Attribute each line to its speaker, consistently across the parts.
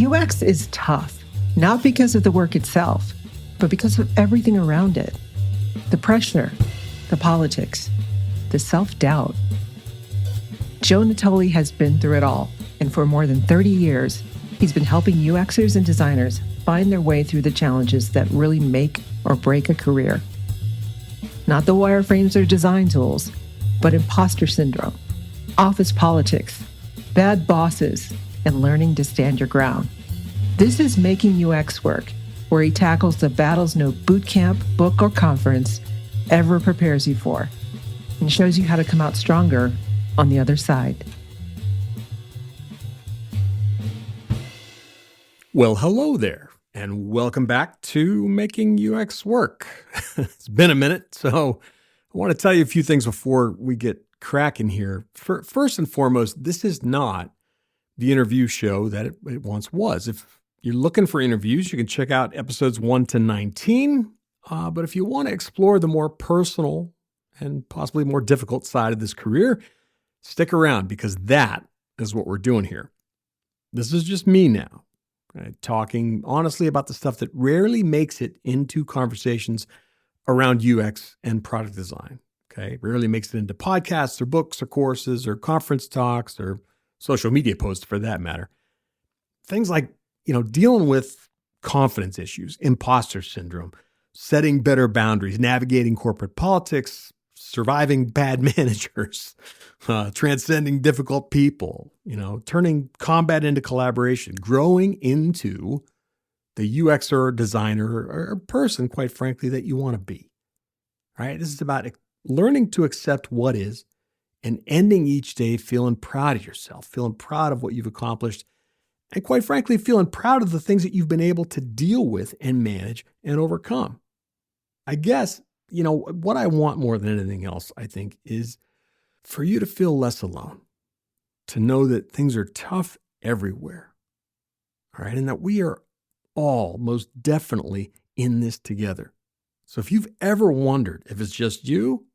Speaker 1: UX is tough, not because of the work itself, but because of everything around it. The pressure, the politics, the self-doubt. Joe Natoli has been through it all, and for more than 30 years, he's been helping UXers and designers find their way through the challenges that really make or break a career. Not the wireframes or design tools, but imposter syndrome, office politics, bad bosses, and learning to stand your ground. This is Making UX Work, where he tackles the battles no boot camp, book, or conference ever prepares you for, and shows you how to come out stronger on the other side.
Speaker 2: Well, hello there, and welcome back to Making UX Work. It's been a minute, so I want to tell you a few things before we get cracking here. First and foremost, this is not the interview show that it once was. If you're looking for interviews, you can check out episodes 1 to 19. But if you want to explore the more personal and possibly more difficult side of this career, stick around because that is what we're doing here. This is just me now, talking honestly about the stuff that rarely makes it into conversations around UX and product design. Okay, rarely makes it into podcasts or books or courses or conference talks or social media posts for that matter. Things like, dealing with confidence issues, imposter syndrome, setting better boundaries, navigating corporate politics, surviving bad managers, transcending difficult people, turning combat into collaboration, growing into the UX or designer or person, quite frankly, that you want to be. Right? This is about learning to accept what is and ending each day feeling proud of yourself, feeling proud of what you've accomplished, and quite frankly, feeling proud of the things that you've been able to deal with and manage and overcome. I guess, what I want more than anything else, I think, is for you to feel less alone, to know that things are tough everywhere, all right, and that we are all most definitely in this together. So if you've ever wondered if it's just you,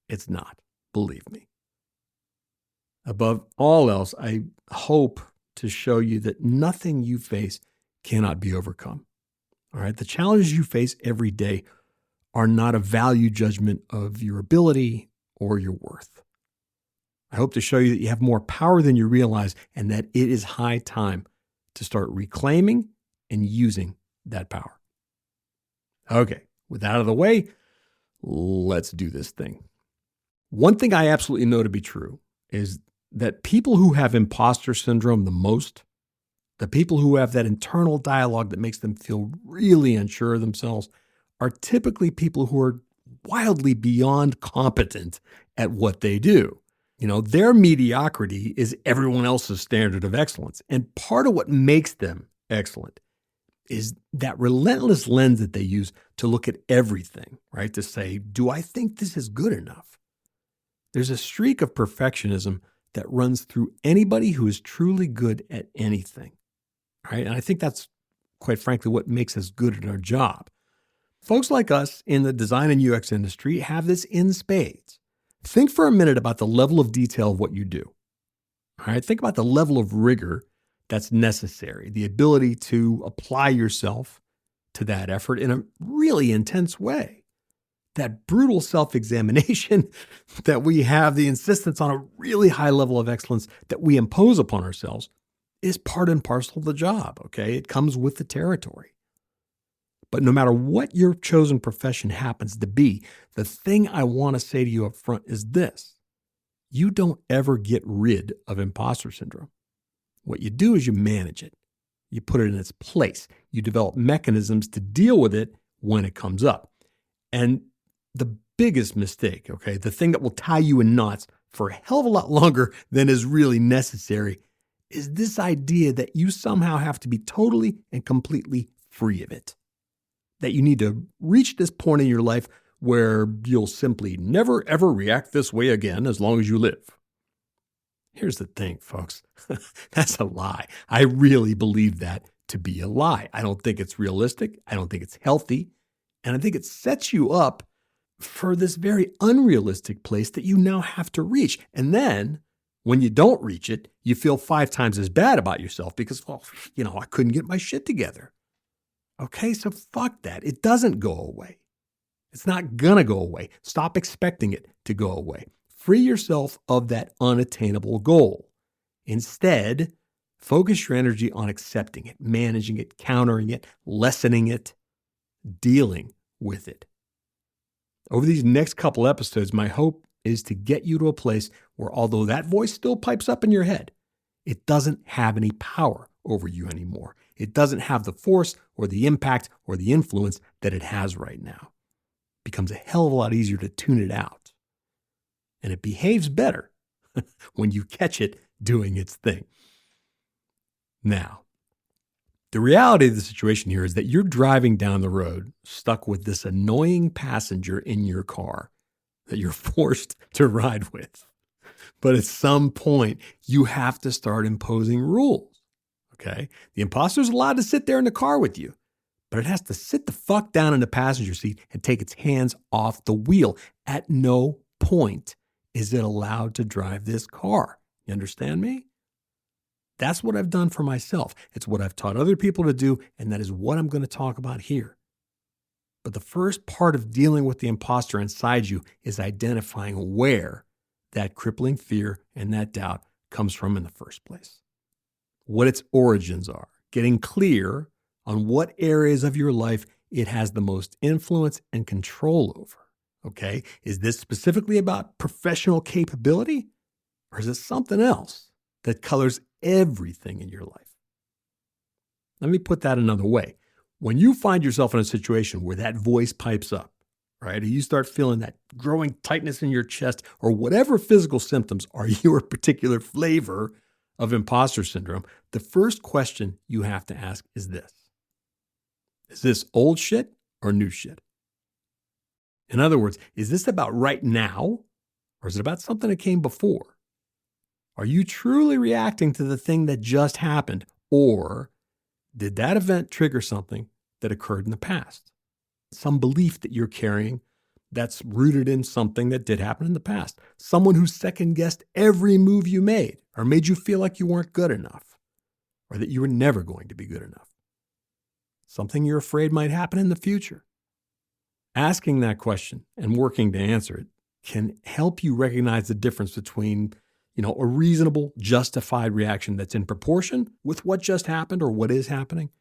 Speaker 2: it's not, believe me. Above all else, I hope to show you that nothing you face cannot be overcome. All right. The challenges you face every day are not a value judgment of your ability or your worth. I hope to show you that you have more power than you realize and that it is high time to start reclaiming and using that power. Okay. With that out of the way, let's do this thing. One thing I absolutely know to be true is that people who have imposter syndrome the most, the people who have that internal dialogue that makes them feel really unsure of themselves, are typically people who are wildly beyond competent at what they do. Their mediocrity is everyone else's standard of excellence. And part of what makes them excellent is that relentless lens that they use to look at everything, right? To say, do I think this is good enough? There's a streak of perfectionism that runs through anybody who is truly good at anything, right? And I think that's, quite frankly, what makes us good at our job. Folks like us in the design and UX industry have this in spades. Think for a minute about the level of detail of what you do. All right, think about the level of rigor that's necessary, the ability to apply yourself to that effort in a really intense way. That brutal self-examination that we have, the insistence on a really high level of excellence that we impose upon ourselves is part and parcel of the job, okay? It comes with the territory. But no matter what your chosen profession happens to be, the thing I want to say to you up front is this: you don't ever get rid of imposter syndrome. What you do is you manage it. You put it in its place. You develop mechanisms to deal with it when it comes up. And the biggest mistake, okay, the thing that will tie you in knots for a hell of a lot longer than is really necessary, is this idea that you somehow have to be totally and completely free of it. That you need to reach this point in your life where you'll simply never, ever react this way again as long as you live. Here's the thing, folks. That's a lie. I really believe that to be a lie. I don't think it's realistic. I don't think it's healthy. And I think it sets you up for this very unrealistic place that you now have to reach. And then When you don't reach it, you feel 5 times as bad about yourself because, well, I couldn't get my shit together. Okay, so fuck that. It doesn't go away. It's not gonna go away. Stop expecting it to go away. Free yourself of that unattainable goal. Instead, focus your energy on accepting it, managing it, countering it, lessening it, dealing with it. Over these next couple episodes, my hope is to get you to a place where, although that voice still pipes up in your head, it doesn't have any power over you anymore. It doesn't have the force or the impact or the influence that it has right now. It becomes a hell of a lot easier to tune it out. And it behaves better when you catch it doing its thing. Now, the reality of the situation here is that you're driving down the road stuck with this annoying passenger in your car that you're forced to ride with. But at some point, you have to start imposing rules, okay? The imposter's allowed to sit there in the car with you, but it has to sit the fuck down in the passenger seat and take its hands off the wheel. At no point is it allowed to drive this car. You understand me? That's what I've done for myself. It's what I've taught other people to do, and that is what I'm going to talk about here. But the first part of dealing with the imposter inside you is identifying where that crippling fear and that doubt comes from in the first place. What its origins are. Getting clear on what areas of your life it has the most influence and control over. Okay? Is this specifically about professional capability? Or is it something else that colors everything in your life? Let me put that another way. When you find yourself in a situation where that voice pipes up, right, or you start feeling that growing tightness in your chest or whatever physical symptoms are your particular flavor of imposter syndrome, the first question you have to ask is this. Is this old shit or new shit? In other words, is this about right now or is it about something that came before? Are you truly reacting to the thing that just happened, or did that event trigger something that occurred in the past? Some belief that you're carrying that's rooted in something that did happen in the past. Someone who second-guessed every move you made or made you feel like you weren't good enough or that you were never going to be good enough. Something you're afraid might happen in the future. Asking that question and working to answer it can help you recognize the difference between a reasonable, justified reaction that's in proportion with what just happened or what is happening,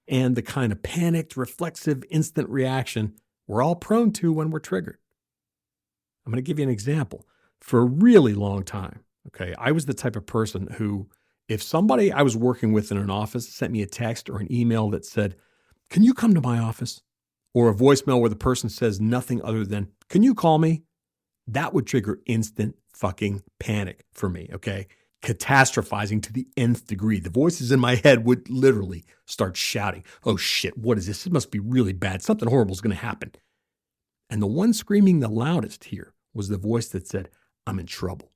Speaker 2: and the kind of panicked, reflexive, instant reaction we're all prone to when we're triggered. I'm going to give you an example. For a really long time, okay, I was the type of person who, if somebody I was working with in an office sent me a text or an email that said, "Can you come to my office?" or a voicemail where the person says nothing other than, "Can you call me?" that would trigger instant fucking panic for me, okay? Catastrophizing to the nth degree. The voices in my head would literally start shouting, "Oh shit, what is this? It must be really bad. Something horrible is going to happen." And the one screaming the loudest here was the voice that said, "I'm in trouble."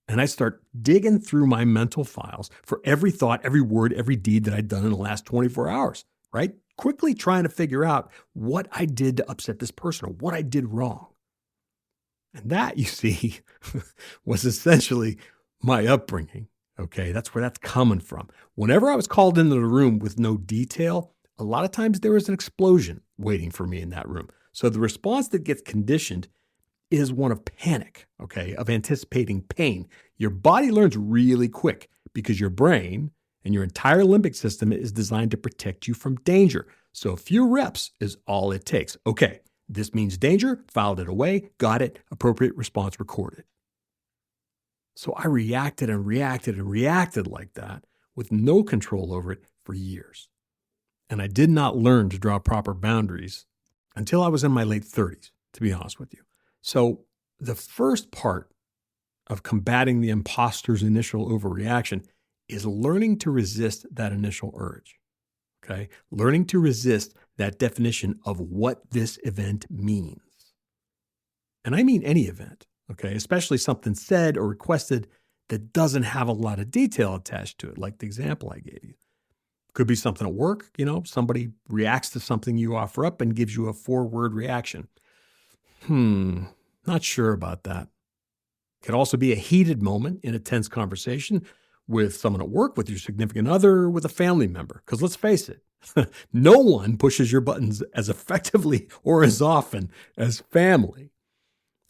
Speaker 2: And I start digging through my mental files for every thought, every word, every deed that I'd done in the last 24 hours, right? Quickly trying to figure out what I did to upset this person or what I did wrong. And that, you see, was essentially my upbringing, okay? That's where that's coming from. Whenever I was called into the room with no detail, a lot of times there was an explosion waiting for me in that room. So the response that gets conditioned is one of panic, okay, of anticipating pain. Your body learns really quick because your brain and your entire limbic system is designed to protect you from danger. So a few reps is all it takes. Okay. This means danger, filed it away, got it, appropriate response recorded. So I reacted and reacted and reacted like that with no control over it for years. And I did not learn to draw proper boundaries until I was in my late 30s, to be honest with you. So the first part of combating the imposter's initial overreaction is learning to resist that initial urge. Okay, learning to resist that definition of what this event means. And I mean any event, okay, especially something said or requested that doesn't have a lot of detail attached to it, like the example I gave you. Could be something at work, somebody reacts to something you offer up and gives you a 4-word reaction. Not sure about that. It could also be a heated moment in a tense conversation with someone at work, with your significant other, with a family member. Because let's face it, no one pushes your buttons as effectively or as often as family.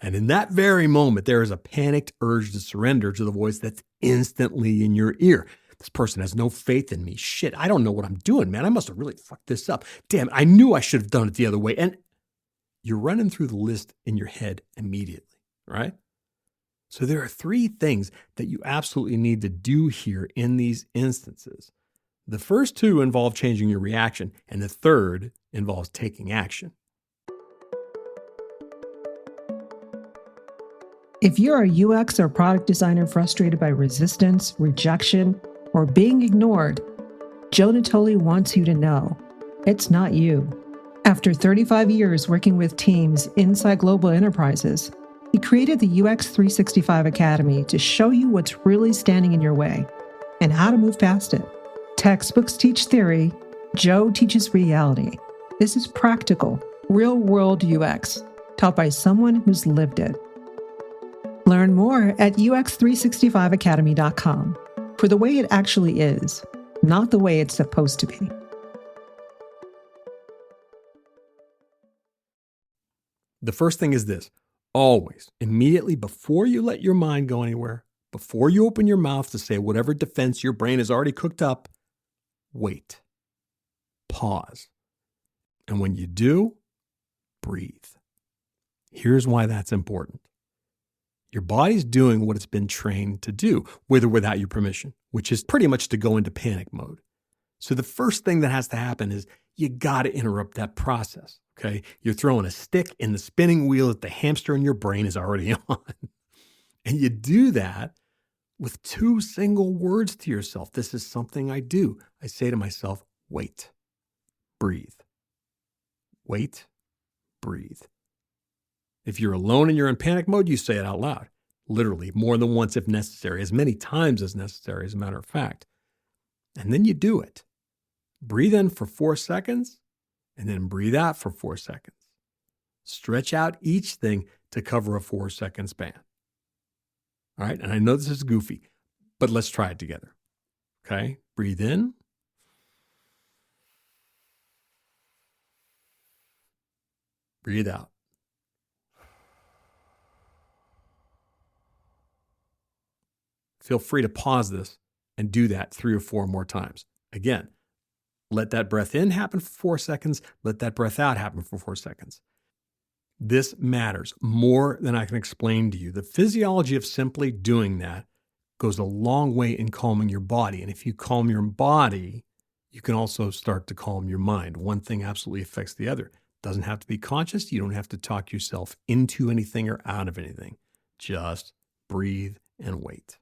Speaker 2: And in that very moment, there is a panicked urge to surrender to the voice that's instantly in your ear. This person has no faith in me. Shit, I don't know what I'm doing, man. I must have really fucked this up. Damn, I knew I should have done it the other way. And you're running through the list in your head immediately, right? So there are 3 things that you absolutely need to do here in these instances. The first 2 involve changing your reaction, and the third involves taking action.
Speaker 1: If you're a UX or product designer frustrated by resistance, rejection, or being ignored, Joe Natoli wants you to know it's not you. After 35 years working with teams inside global enterprises, he created the UX 365 Academy to show you what's really standing in your way and how to move past it. Textbooks teach theory, Joe teaches reality. This is practical, real-world UX, taught by someone who's lived it. Learn more at ux365academy.com for the way it actually is, not the way it's supposed to be.
Speaker 2: The first thing is this. Always, immediately before you let your mind go anywhere, before you open your mouth to say whatever defense your brain has already cooked up, wait. Pause. And when you do, breathe. Here's why that's important. Your body's doing what it's been trained to do, with or without your permission, which is pretty much to go into panic mode. So the first thing that has to happen is you got to interrupt that process, okay? You're throwing a stick in the spinning wheel that the hamster in your brain is already on. And you do that with 2 single words to yourself. This is something I do. I say to myself, wait, breathe. Wait, breathe. If you're alone and you're in panic mode, you say it out loud, literally more than once if necessary, as many times as necessary, as a matter of fact. And then you do it. Breathe in for 4 seconds and then breathe out for 4 seconds. Stretch out each thing to cover a 4-second span. All right. And I know this is goofy, but let's try it together. Okay. Breathe in. Breathe out. Feel free to pause this and do that 3 or 4 more times. Again, let that breath in happen for 4 seconds. Let that breath out happen for 4 seconds. This matters more than I can explain to you. The physiology of simply doing that goes a long way in calming your body. And if you calm your body, you can also start to calm your mind. One thing absolutely affects the other. Doesn't have to be conscious. You don't have to talk yourself into anything or out of anything. Just breathe and wait.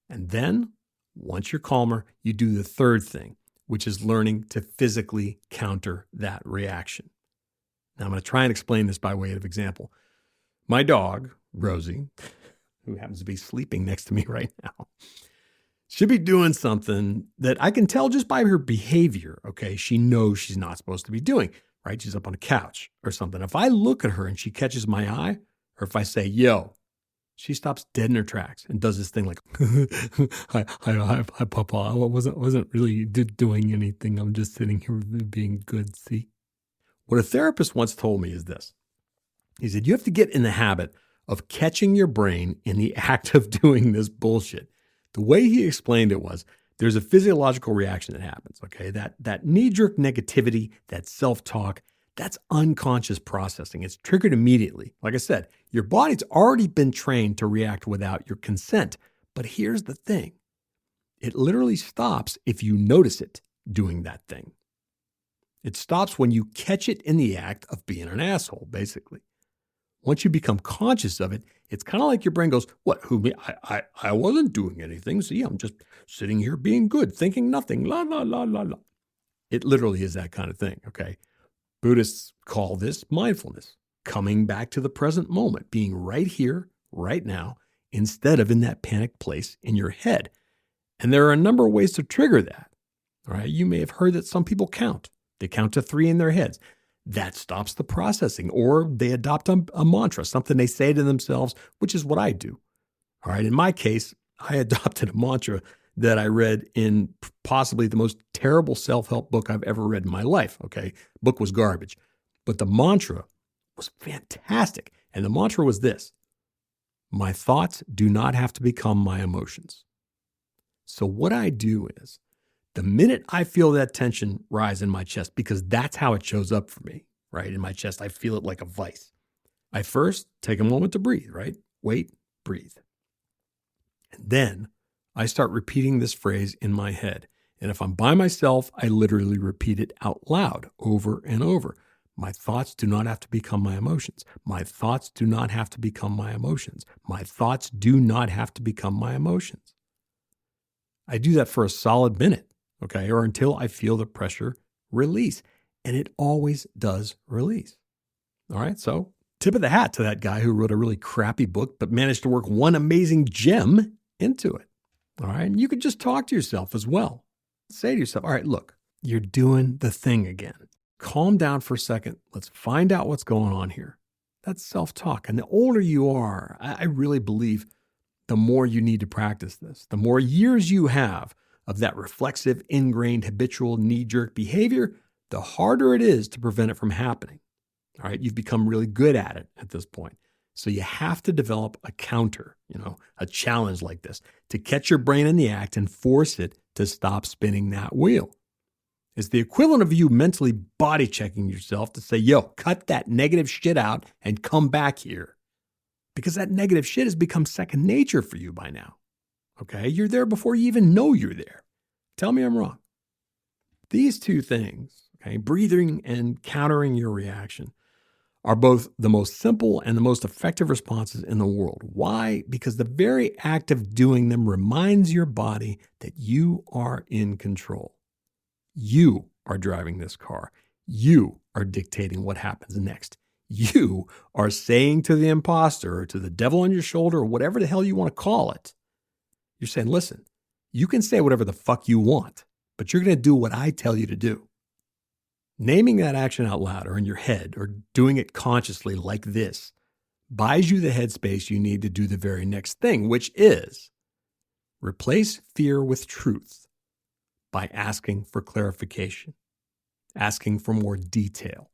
Speaker 2: And then, once you're calmer, you do the third thing, which is learning to physically counter that reaction. Now, I'm going to try and explain this by way of example. My dog, Rosie, who happens to be sleeping next to me right now, should be doing something that I can tell just by her behavior, okay? She knows she's not supposed to be doing, right? She's up on a couch or something. If I look at her and she catches my eye, or if I say, yo, she stops dead in her tracks and does this thing like, hi, Papa. I wasn't really doing anything. I'm just sitting here being good, see? What a therapist once told me is this. He said, you have to get in the habit of catching your brain in the act of doing this bullshit. The way he explained it was, there's a physiological reaction that happens, okay? That knee-jerk negativity, that self-talk, that's unconscious processing. It's triggered immediately. Like I said, your body's already been trained to react without your consent. But here's the thing. It literally stops if you notice it doing that thing. It stops when you catch it in the act of being an asshole, basically. Once you become conscious of it, it's kind of like your brain goes, what, who, me? I wasn't doing anything. See, I'm just sitting here being good, thinking nothing, la, la, la, la, la. It literally is that kind of thing, okay? Buddhists call this mindfulness, coming back to the present moment, being right here, right now, instead of in that panicked place in your head. And there are a number of ways to trigger that. All right, you may have heard that some people count. They count to 3 in their heads. That stops the processing. Or they adopt a mantra, something they say to themselves, which is what I do. All right. In my case, I adopted a mantra that I read in possibly the most terrible self-help book I've ever read in my life. Okay. Book was garbage, but the mantra was fantastic. And the mantra was this: my thoughts do not have to become my emotions. So what I do is, the minute I feel that tension rise in my chest, because that's how it shows up for me, right? In my chest, I feel it like a vice. I first take a moment to breathe, right? Wait, breathe. And then I start repeating this phrase in my head. And if I'm by myself, I literally repeat it out loud over and over. My thoughts do not have to become my emotions. My thoughts do not have to become my emotions. My thoughts do not have to become my emotions. I do that for a solid minute, okay, or until I feel the pressure release. And it always does release. All right, so tip of the hat to that guy who wrote a really crappy book but managed to work one amazing gem into it. All right, and you could just talk to yourself as well. Say to yourself, all right, look, you're doing the thing again. Calm down for a second. Let's find out what's going on here. That's self-talk. And the older you are, I really believe the more you need to practice this, the more years you have of that reflexive, ingrained, habitual, knee-jerk behavior, the harder it is to prevent it from happening. All right, you've become really good at it at this point. So you have to develop a counter, a challenge like this to catch your brain in the act and force it to stop spinning that wheel. It's the equivalent of you mentally body checking yourself to say, yo, cut that negative shit out and come back here. Because that negative shit has become second nature for you by now. Okay, you're there before you even know you're there. Tell me I'm wrong. These two things, okay, breathing and countering your reaction, are both the most simple and the most effective responses in the world. Why? Because the very act of doing them reminds your body that you are in control. You are driving this car. You are dictating what happens next. You are saying to the imposter or to the devil on your shoulder or whatever the hell you want to call it, you're saying, listen, you can say whatever the fuck you want, but you're going to do what I tell you to do. Naming that action out loud or in your head or doing it consciously like this buys you the headspace you need to do the very next thing, which is replace fear with truth by asking for clarification, asking for more detail.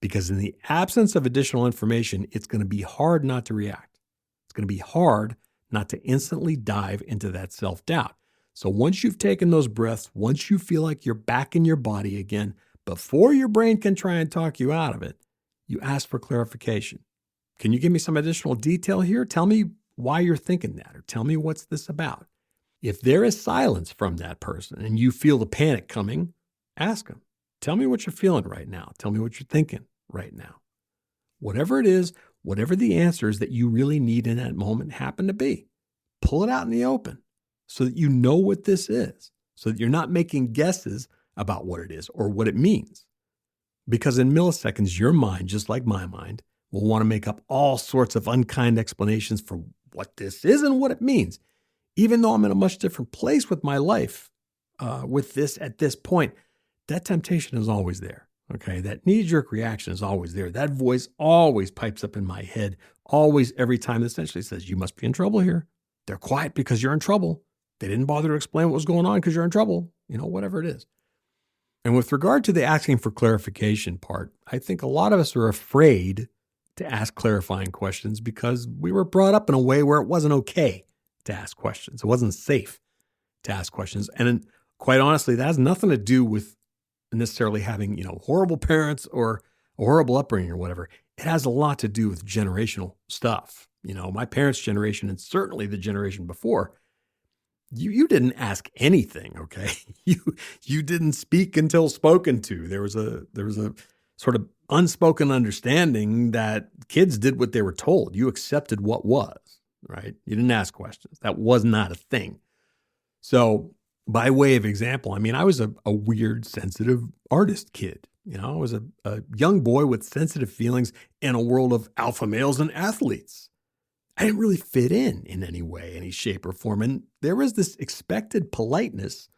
Speaker 2: Because in the absence of additional information, it's going to be hard not to react. It's going to be hard not to instantly dive into that self-doubt. So once you've taken those breaths, once you feel like you're back in your body again, before your brain can try and talk you out of it, you ask for clarification. Can you give me some additional detail here? Tell me why you're thinking that, or tell me what's this about. If there is silence from that person and you feel the panic coming, ask them. Tell me what you're feeling right now. Tell me what you're thinking right now. Whatever it is, whatever the answers that you really need in that moment happen to be, pull it out in the open so that you know what this is, so that you're not making guesses about what it is or what it means. Because in milliseconds, your mind, just like my mind, will want to make up all sorts of unkind explanations for what this is and what it means. Even though I'm in a much different place with my life, with this at this point, that temptation is always there. Okay, that knee-jerk reaction is always there. That voice always pipes up in my head, always every time, essentially says, you must be in trouble here. They're quiet because you're in trouble. They didn't bother to explain what was going on because you're in trouble. Whatever it is. And with regard to the asking for clarification part, I think a lot of us are afraid to ask clarifying questions because we were brought up in a way where it wasn't okay to ask questions. It wasn't safe to ask questions. And quite honestly, that has nothing to do with necessarily having, horrible parents or a horrible upbringing or whatever. It has a lot to do with generational stuff. My parents' generation and certainly the generation before, you didn't ask anything, okay? You didn't speak until spoken to. There was a sort of unspoken understanding that kids did what they were told. You accepted what was, right? You didn't ask questions. That was not a thing. So by way of example, I was a weird, sensitive artist kid. I was a young boy with sensitive feelings in a world of alpha males and athletes. I didn't really fit in any way, any shape or form. And there was this expected politeness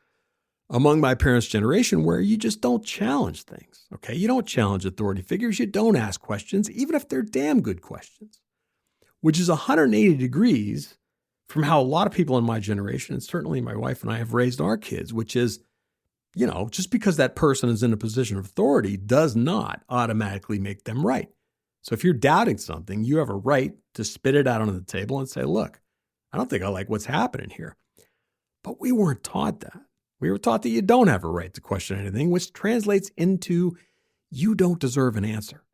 Speaker 2: among my parents' generation where you just don't challenge things, okay? You don't challenge authority figures. You don't ask questions, even if they're damn good questions, which is 180 degrees from how a lot of people in my generation, and certainly my wife and I, have raised our kids, which is, just because that person is in a position of authority does not automatically make them right. So if you're doubting something, you have a right to spit it out on the table and say, look, I don't think I like what's happening here. But we weren't taught that. We were taught that you don't have a right to question anything, which translates into you don't deserve an answer.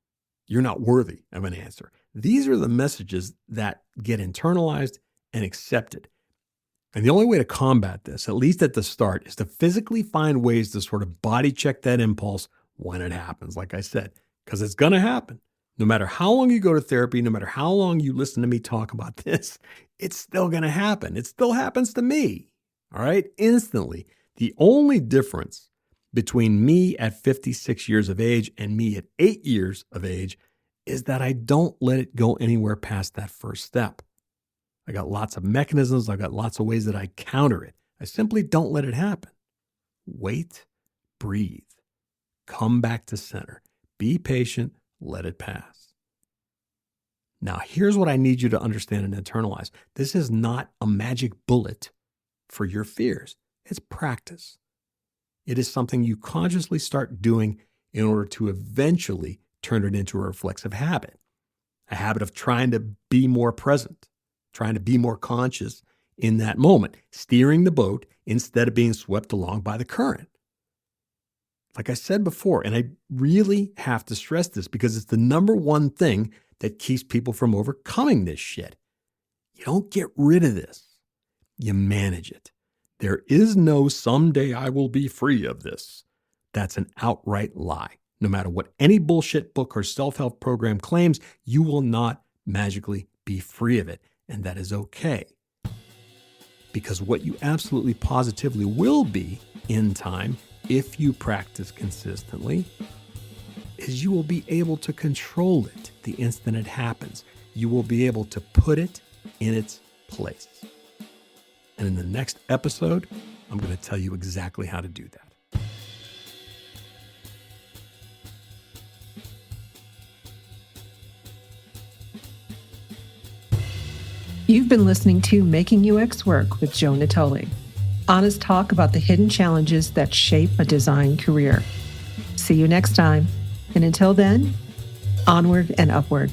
Speaker 2: You're not worthy of an answer. These are the messages that get internalized and accepted. And the only way to combat this, at least at the start, is to physically find ways to sort of body check that impulse when it happens, like I said, because it's going to happen. No matter how long you go to therapy, no matter how long you listen to me talk about this, it's still going to happen. It still happens to me, all right, instantly. The only difference between me at 56 years of age and me at 8 years of age is that I don't let it go anywhere past that first step. I got lots of mechanisms. I've got lots of ways that I counter it. I simply don't let it happen. Wait, breathe, come back to center, be patient, let it pass. Now, here's what I need you to understand and internalize. This is not a magic bullet for your fears. It's practice. It is something you consciously start doing in order to eventually turn it into a reflexive habit, a habit of trying to be more present, trying to be more conscious in that moment, steering the boat instead of being swept along by the current. Like I said before, and I really have to stress this because it's the number one thing that keeps people from overcoming this shit. You don't get rid of this. You manage it. There is no someday I will be free of this. That's an outright lie. No matter what any bullshit book or self-help program claims, you will not magically be free of it. And that is okay. Because what you absolutely positively will be in time, if you practice consistently, is you will be able to control it the instant it happens. You will be able to put it in its place. And in the next episode, I'm going to tell you exactly how to do that.
Speaker 1: You've been listening to Making UX Work with Joe Natoli. Honest talk about the hidden challenges that shape a design career. See you next time. And until then, onward and upward.